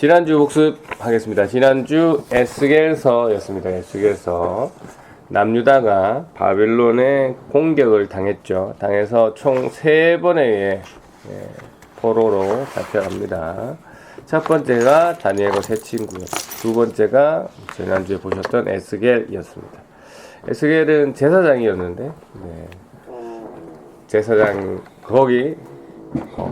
지난주 복습하겠습니다. 지난주 에스겔서였습니다. 에스겔서. 남유다가 바벨론의 공격을 당했죠. 당해서 총 3번의 포로로 잡혀갑니다. 첫 번째가 다니엘과 세 친구, 두 번째가 지난주에 보셨던 에스겔이었습니다. 에스겔은 제사장이었는데, 제사장, 거기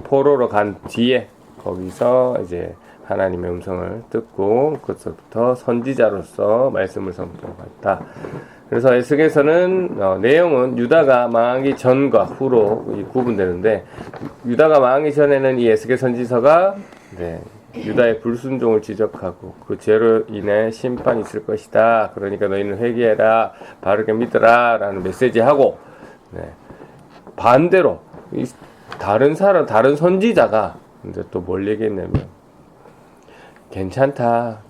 포로로 간 뒤에 거기서 이제 하나님의 음성을 듣고 그때부터 선지자로서 말씀을 선포했다. 그래서 에스겔서는 내용은 유다가 망하기 전과 후로 구분되는데, 유다가 망하기 전에는 이 에스겔 선지서가 유다의 불순종을 지적하고 그 죄로 인해 심판이 있을 것이다. 그러니까 너희는 회개해라, 바르게 믿어라 라는 메시지하고, 반대로 다른 선지자가 이제 또 뭘 얘기했냐면, 괜찮다.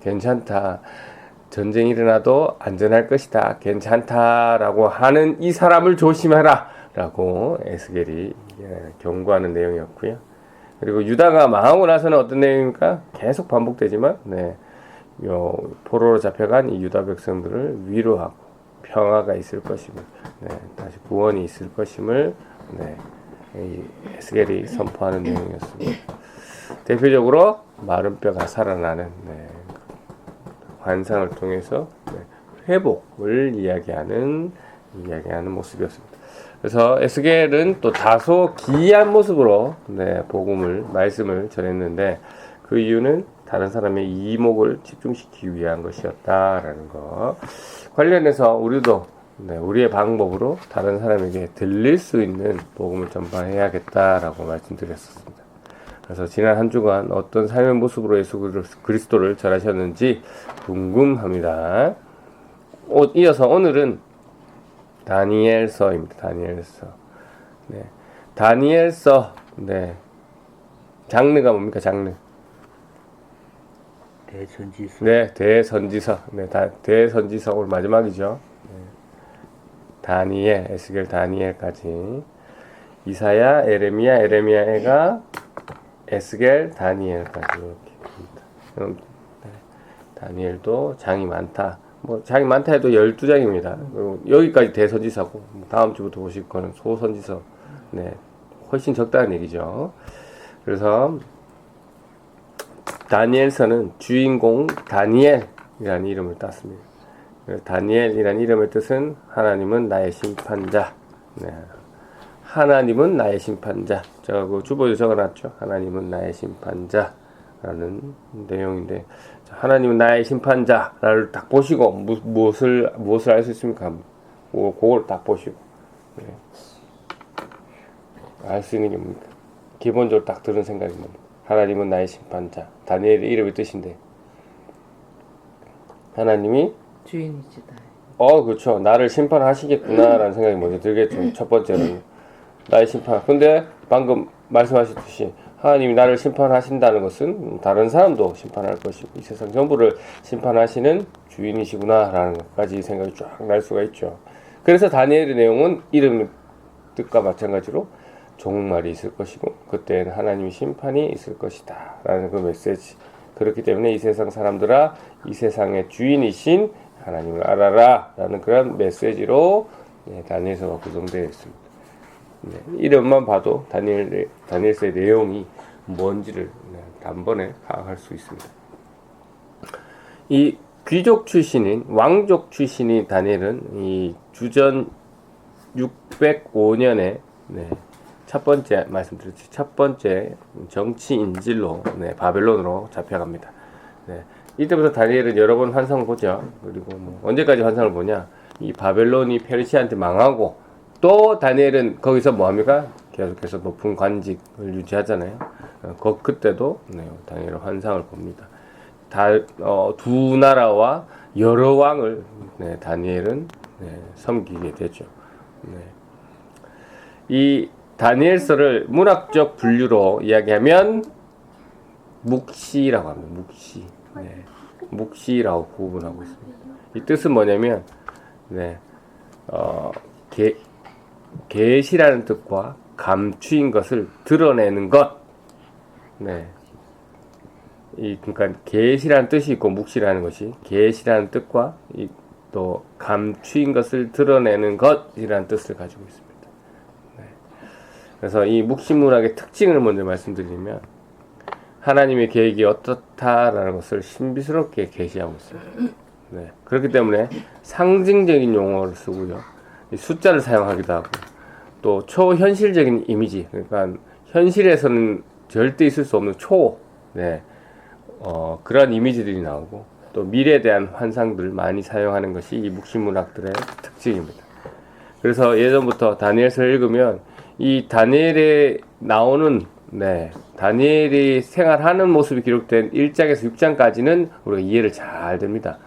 전쟁이 일어나도 안전할 것이다. 괜찮다라고 하는 이 사람을 조심해라 라고 에스겔이 경고하는 내용이었고요. 그리고 유다가 망하고 나서는 어떤 내용입니까? 계속 반복되지만 포로로 잡혀간 이 유다 백성들을 위로하고 평화가 있을 것임을, 다시 구원이 있을 것임을 이 에스겔이 선포하는 내용이었습니다. 대표적으로 마른 뼈가 살아나는 환상을 통해서 회복을 이야기하는 모습이었습니다. 그래서 에스겔은 또 다소 기이한 모습으로 말씀을 전했는데, 그 이유는 다른 사람의 이목을 집중시키기 위한 것이었다라는 것. 관련해서 우리도 우리의 방법으로 다른 사람에게 들릴 수 있는 복음을 전파해야겠다라고 말씀드렸습니다. 그래서 지난 한 주간 어떤 삶의 모습으로 예수 그리스도를 전하셨는지 궁금합니다. 이어서 오늘은 다니엘서입니다. 다니엘서. 장르가 뭡니까? 장르. 대선지서. 대선지서. 대선지서 오늘 마지막이죠. 다니엘, 에스겔, 다니엘까지. 이사야, 에레미야가 에스겔, 다니엘까지 이렇게. 다니엘도 장이 많다. 장이 많다 해도 12장입니다. 여기까지 대선지서고, 다음 주부터 보실 거는 소선지서. 훨씬 적다는 얘기죠. 그래서, 다니엘서는 주인공 다니엘이라는 이름을 땄습니다. 다니엘이라는 이름의 뜻은 하나님은 나의 심판자. 하나님은 나의 심판자. 그 주보에 적어놨죠. 하나님은 나의 심판자라는 내용인데, 하나님은 나의 심판자를 딱 보시고 무엇을 알 수 있습니까? 그걸 딱 보시고 알 수 있는 게 뭡니까? 기본적으로 딱 드는 생각이 뭡니까? 하나님은 나의 심판자. 다니엘의 이름의 뜻인데, 하나님이 주인이시다. 그렇죠. 나를 심판하시겠구나라는 생각이 먼저 들겠죠. 첫 번째는 나의 심판. 근데 방금 말씀하셨듯이 하나님이 나를 심판하신다는 것은 다른 사람도 심판할 것이고 이 세상 전부를 심판하시는 주인이시구나라는 것까지 생각이 쫙 날 수가 있죠. 그래서 다니엘의 내용은 이름 뜻과 마찬가지로 종말이 있을 것이고 그때는 하나님의 심판이 있을 것이다 라는 그 메시지. 그렇기 때문에 이 세상 사람들아, 이 세상의 주인이신 하나님을 알아라 라는 그런 메시지로 다니엘서가 구성되어 있습니다. 이름만 봐도 다니엘서의 내용이 뭔지를 단번에 파악할 수 있습니다. 이 귀족 출신인, 왕족 출신인 다니엘은 이 주전 605년에 첫 번째 말씀드렸죠. 첫 번째 정치 인질로 바벨론으로 잡혀갑니다. 이때부터 다니엘은 여러 번 환상을 보죠. 그리고 언제까지 환상을 보냐? 이 바벨론이 페르시아한테 망하고 또 다니엘은 거기서 뭐합니까? 계속해서 높은 관직을 유지하잖아요. 그때도 다니엘은 환상을 봅니다. 두 나라와 여러 왕을 다니엘은 섬기게 되죠. 이 다니엘서를 문학적 분류로 이야기하면 묵시라고 합니다. 묵시라고 구분하고 있습니다. 이 뜻은 뭐냐면 계시라는 뜻과 감추인 것을 드러내는 것. 그러니까 계시라는 뜻이 있고 묵시라는 것이 계시라는 뜻과 또 감추인 것을 드러내는 것이라는 뜻을 가지고 있습니다. 네. 그래서 이 묵시문학의 특징을 먼저 말씀드리면 하나님의 계획이 어떻다라는 것을 신비스럽게 계시하고 있어요. 네. 그렇기 때문에 상징적인 용어를 쓰고요. 숫자를 사용하기도 하고 또 초현실적인 이미지, 그러니까 현실에서는 절대 있을 수 없는 그런 이미지들이 나오고 또 미래에 대한 환상들을 많이 사용하는 것이 이 묵시문학들의 특징입니다. 그래서 예전부터 다니엘서를 읽으면 이 다니엘에 나오는 다니엘이 생활하는 모습이 기록된 1장에서 6장까지는 우리가 이해를 잘 됩니다.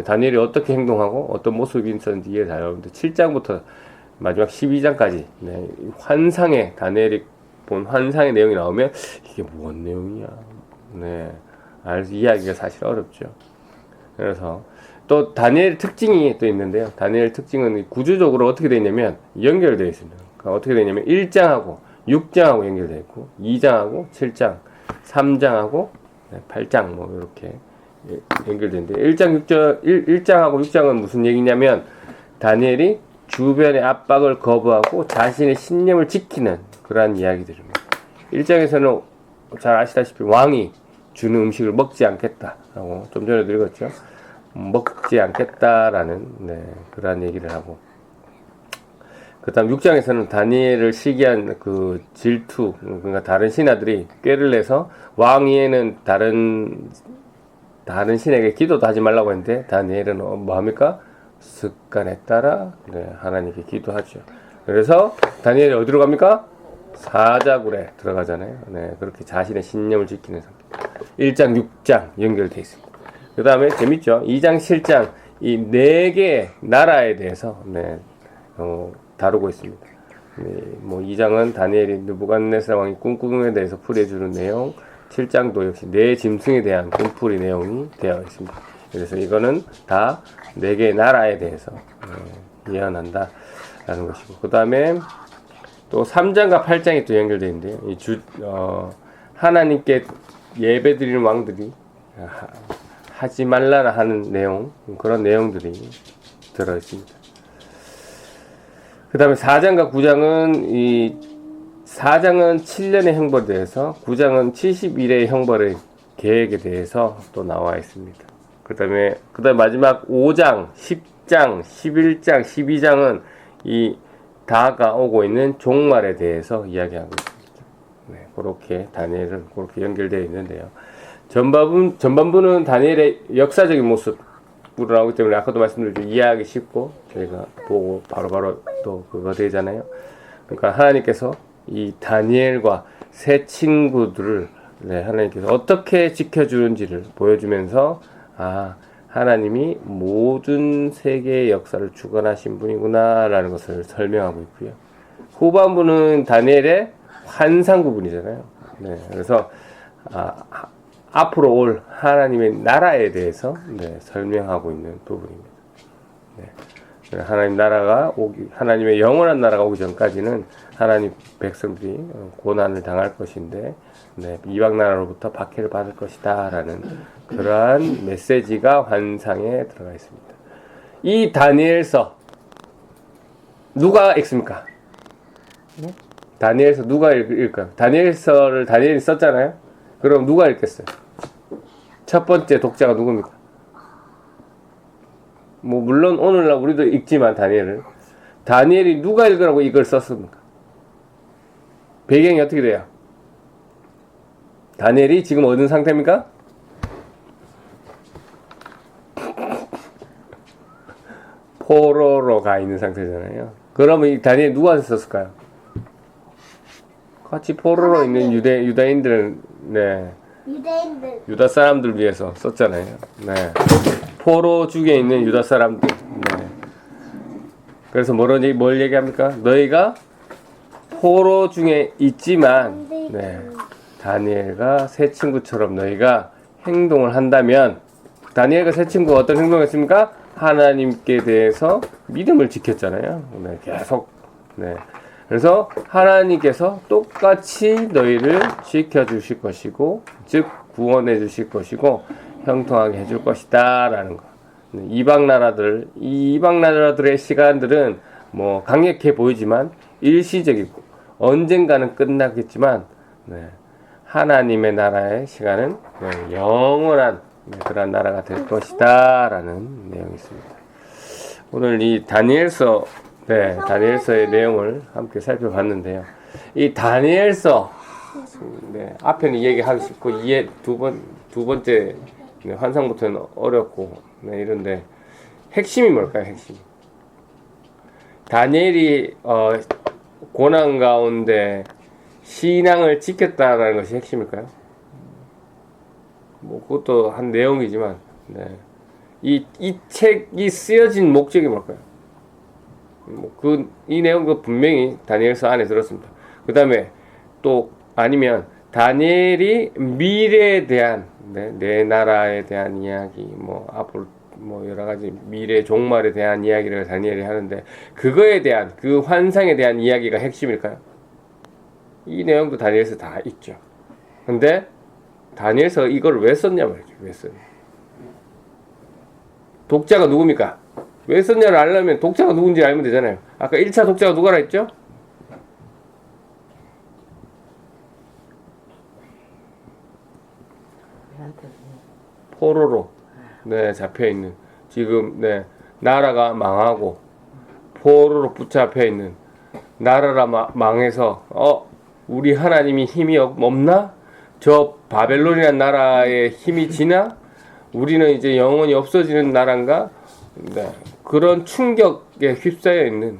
다니엘이 어떻게 행동하고 어떤 모습이 있었는지 이해 잘 되는데 7장부터 마지막 12장까지 환상의 다니엘이 본 환상의 내용이 나오면 이게 무슨 내용이야? 알아서 이해하기가 사실 어렵죠. 그래서 또 다니엘 특징이 또 있는데요. 다니엘 특징은 구조적으로 어떻게 되어 있냐면 연결되어 있습니다. 그러니까 어떻게 되냐면 1장하고 6장하고 연결되어 있고 2장하고 7장, 3장하고 8장 이렇게 연결되는데 1장하고 6장은 무슨 얘기냐면 다니엘이 주변의 압박을 거부하고 자신의 신념을 지키는 그러한 이야기들입니다. 1장에서는 잘 아시다시피 왕이 주는 음식을 먹지 않겠다라고 좀 전에도 읽었죠. 먹지 않겠다라는 그러한 얘기를 하고 그 다음 6장에서는 다니엘을 시기한 그 질투, 그러니까 다른 신하들이 꾀를 내서 왕위에는 다른 신에게 기도도 하지 말라고 했는데 다니엘은 뭐합니까? 습관에 따라 하나님께 기도하죠. 그래서 다니엘이 어디로 갑니까? 사자굴에 들어가잖아요. 그렇게 자신의 신념을 지키는 상태. 1장, 6장 연결되어 있습니다. 그 다음에 재밌죠? 2장, 7장 이 4개의 나라에 대해서 다루고 있습니다. 2장은 다니엘이 느부갓네살 왕이 꿈꾸음에 대해서 풀이해주는 내용, 7장도 역시 4짐승에 대한 꿈풀이 내용이 되어 있습니다. 그래서 이거는 다 4개의 나라에 대해서 예언한다 라는 것이고, 그 다음에 또 3장과 8장이 또 연결되어 있는데요. 하나님께 예배드리는 왕들이 하지 말라라 하는 내용, 그런 내용들이 들어있습니다. 그 다음에 4장과 9장은 4장은 7년의 형벌에 대해서, 9장은 70일의 형벌의 계획에 대해서 또 나와 있습니다. 그 다음에 마지막 5장, 10장, 11장, 12장은 다가오고 있는 종말에 대해서 이야기하고 있습니다. 그렇게 다니엘은 그렇게 연결되어 있는데요. 전반부는 다니엘의 역사적인 모습으로 나오기 때문에 아까도 말씀드렸죠. 이해하기 쉽고 저희가 보고 바로바로 또 그거 되잖아요. 그러니까 하나님께서 이 다니엘과 세 친구들을 하나님께서 어떻게 지켜주는지를 보여주면서 하나님이 모든 세계의 역사를 주관하신 분이구나 라는 것을 설명하고 있고요. 후반부는 다니엘의 환상 부분이잖아요. 그래서 앞으로 올 하나님의 나라에 대해서 설명하고 있는 부분입니다. 하나님의 영원한 나라가 오기 전까지는 하나님 백성들이 고난을 당할 것인데 이방 나라로부터 박해를 받을 것이다 라는 그러한 메시지가 환상에 들어가 있습니다. 이 다니엘서 누가 읽습니까? 다니엘서 누가 읽을까요? 다니엘서를 다니엘이 썼잖아요. 그럼 누가 읽겠어요? 첫 번째 독자가 누굽니까? 물론 오늘날 우리도 읽지만 다니엘이 누가 읽으라고 이걸 썼습니까? 배경이 어떻게 돼요? 다니엘이 지금 어떤 상태입니까? 포로로 가 있는 상태잖아요. 그러면 이 다니엘 누구한테 썼을까요? 같이 포로로 있는 유다인들은 유다 사람들 위해서 썼잖아요. 포로 중에 있는 유다 사람들. 그래서 뭘 얘기합니까? 너희가 포로 중에 있지만 다니엘과 새 친구처럼 너희가 행동을 한다면, 다니엘과 새 친구가 어떤 행동을 했습니까? 하나님께 대해서 믿음을 지켰잖아요. 계속 그래서 하나님께서 똑같이 너희를 지켜주실 것이고, 즉 구원해 주실 것이고 형통하게 해줄 것이다 라는 거. 이방 나라들의 시간들은 뭐 강력해 보이지만 일시적이고 언젠가는 끝나겠지만, 네, 하나님의 나라의 시간은 영원한 그런 나라가 될 것이다 라는 내용이 있습니다. 오늘 이 다니엘서의 내용을 함께 살펴봤는데요. 이 다니엘서, 앞에는 얘기하기 쉽고 두 번째 환상부터는 어렵고 이런데 핵심이 뭘까요? 핵심. 다니엘이 고난 가운데 신앙을 지켰다라는 것이 핵심일까요? 뭐 그것도 한 내용이지만, 이 책이 쓰여진 목적이 뭘까요? 이 내용도 분명히 다니엘서 안에 들었습니다. 그 다음에 또 아니면 다니엘이 미래에 대한, 내 나라에 대한 이야기, 앞으로 여러 가지 미래 종말에 대한 이야기를 다니엘이 하는데, 그거에 대한, 그 환상에 대한 이야기가 핵심일까요? 이 내용도 다니엘서 다 있죠. 근데 다니엘서 이걸 왜 썼냐 말이죠. 왜 썼냐? 독자가 누굽니까? 왜 썼냐를 알려면 독자가 누군지 알면 되잖아요. 아까 1차 독자가 누가라 했죠? 포로로 잡혀있는, 지금 나라가 망하고 포로로 붙잡혀 있는, 나라가 망해서 우리 하나님이 힘이 없나? 저 바벨론이라는 나라의 힘이 지나? 우리는 이제 영원히 없어지는 나라인가? 그런 충격에 휩싸여 있는,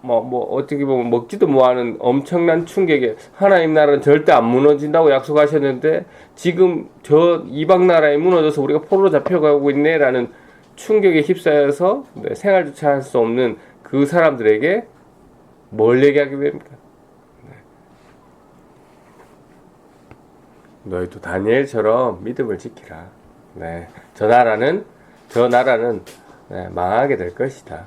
어떻게 보면 먹지도 못하는 엄청난 충격에, 하나님 나라는 절대 안 무너진다고 약속하셨는데 지금 저 이방 나라에 무너져서 우리가 포로로 잡혀가고 있네라는 충격에 휩싸여서 생활조차 할 수 없는 그 사람들에게 뭘 얘기하게 됩니까? 너희도 다니엘처럼 믿음을 지키라. 저 나라는 망하게 될 것이다.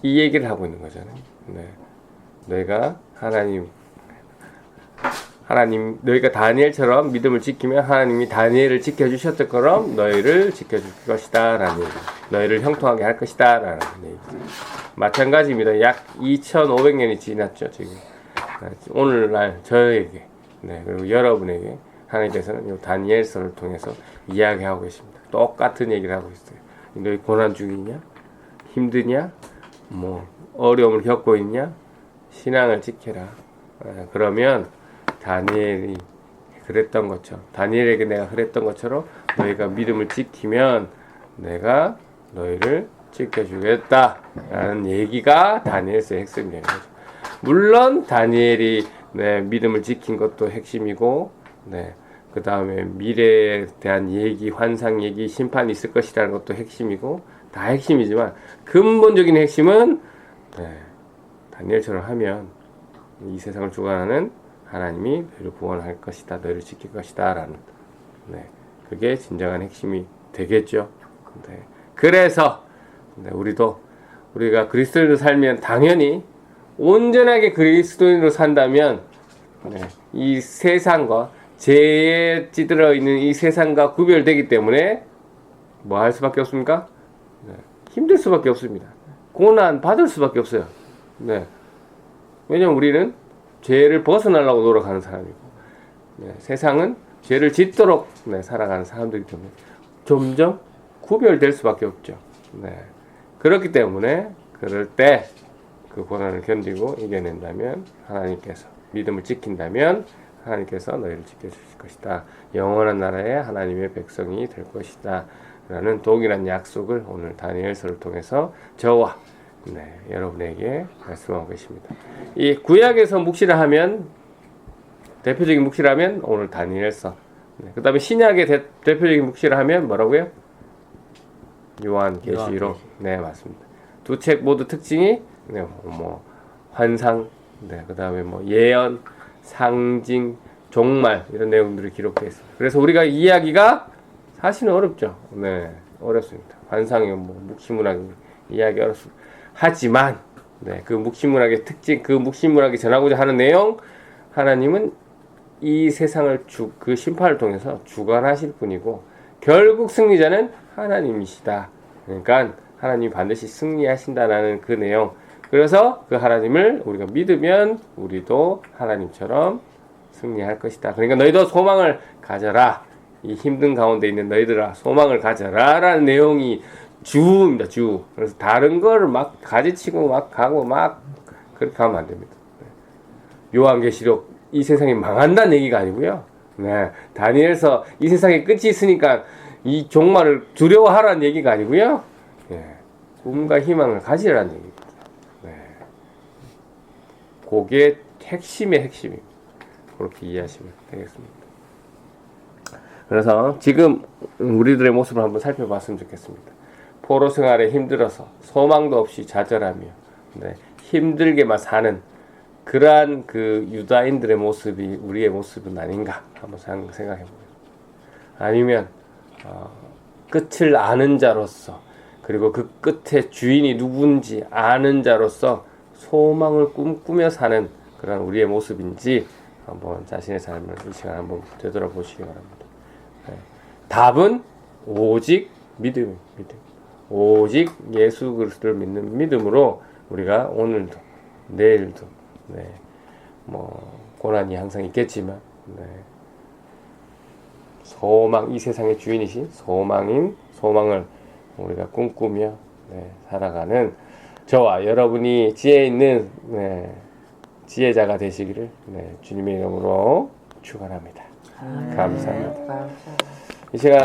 이 얘기를 하고 있는 거잖아요. 너희가 너희가 다니엘처럼 믿음을 지키면 하나님이 다니엘을 지켜주셨던 것처럼 너희를 지켜줄 것이다 라는 얘기. 너희를 형통하게 할 것이다 라는 얘기. 마찬가지입니다. 약 2500년이 지났죠 지금. 오늘날 저에게, 그리고 여러분에게 하나님께서는 이 다니엘서를 통해서 이야기하고 계십니다. 똑같은 얘기를 하고 있어요. 너희 고난 중이냐? 힘드냐? 어려움을 겪고 있냐? 신앙을 지켜라. 그러면 다니엘이 그랬던 것처럼, 다니엘에게 내가 그랬던 것처럼 너희가 믿음을 지키면 내가 너희를 지켜주겠다 라는 얘기가 다니엘서의 핵심이에요. 물론 다니엘이 믿음을 지킨 것도 핵심이고, 그 다음에 미래에 대한 얘기, 환상 얘기, 심판이 있을 것이라는 것도 핵심이고, 다 핵심이지만 근본적인 핵심은 다니엘처럼 하면 이 세상을 주관하는 하나님이 너희를 구원할 것이다, 너희를 지킬 것이다 라는, 그게 진정한 핵심이 되겠죠. 그래서 우리가 그리스도인으로 살면 당연히 온전하게 그리스도인으로 산다면 이 세상과, 죄에 찌들어 있는 이 세상과 구별되기 때문에 뭐 할 수밖에 없습니까? 힘들 수밖에 없습니다. 고난 받을 수밖에 없어요. 왜냐면 우리는 죄를 벗어나려고 노력하는 사람이고, 세상은 죄를 짓도록 살아가는 사람들이기 때문에 점점 구별될 수밖에 없죠. 그렇기 때문에 그럴 때 그 고난을 견디고 이겨낸다면, 하나님께서 믿음을 지킨다면 하나님께서 너희를 지켜주실 것이다. 영원한 나라의 하나님의 백성이 될 것이다 라는 동일한 약속을 오늘 다니엘서를 통해서 저와 여러분에게 말씀하고 계십니다. 이 구약에서 묵시를 하면, 대표적인 묵시를 하면 오늘 다니엘서, 그 다음에 신약의 대표적인 묵시를 하면 뭐라고요? 요한계시록. 맞습니다. 두 책 모두 특징이 환상, 그 다음에 예언, 상징, 종말, 이런 내용들이 기록되어 있습니다. 그래서 우리가 이해하기가 사실은 어렵죠. 어렵습니다. 환상이 묵시문학이 이해하기 어렵습니다. 하지만 네, 그 묵시문학의 특징, 그 묵시문학이 전하고자 하는 내용, 하나님은 이 세상을 그 심판을 통해서 주관하실 분이고 결국 승리자는 하나님이시다. 그러니까 하나님이 반드시 승리하신다라는 그 내용. 그래서 그 하나님을 우리가 믿으면 우리도 하나님처럼 승리할 것이다. 그러니까 너희도 소망을 가져라. 이 힘든 가운데 있는 너희들아 소망을 가져라 라는 내용이 주입니다. 주. 그래서 다른 거를 막 가지치고 막 가고 막 그렇게 하면 안 됩니다. 요한계시록 이 세상이 망한다는 얘기가 아니고요. 네. 다니엘서 이 세상에 끝이 있으니까 이 종말을 두려워하라는 얘기가 아니고요. 예. 꿈과 희망을 가지라는 얘기입니다. 네. 그게 핵심의 핵심입니다. 그렇게 이해하시면 되겠습니다. 그래서 지금 우리들의 모습을 한번 살펴봤으면 좋겠습니다. 포로 생활에 힘들어서 소망도 없이 좌절하며 네, 힘들게만 사는 그러한 그 유다인들의 모습이 우리의 모습은 아닌가 한번 생각해 보세요. 아니면 끝을 아는 자로서 그리고 그 끝의 주인이 누군지 아는 자로서 소망을 꿈꾸며 사는 그런 우리의 모습인지 한번 자신의 삶을 이 시간 한번 되돌아보시기 바랍니다. 네. 답은 오직 믿음. 오직 예수 그리스도를 믿는 믿음으로 우리가 오늘도 내일도 네, 고난이 항상 있겠지만 네, 소망 이 세상의 주인이신 소망을 우리가 꿈꾸며 네, 살아가는 저와 여러분이 지혜 있는 네, 지혜자가 되시기를 네, 주님의 이름으로 축원합니다. 감사합니다. 이 시간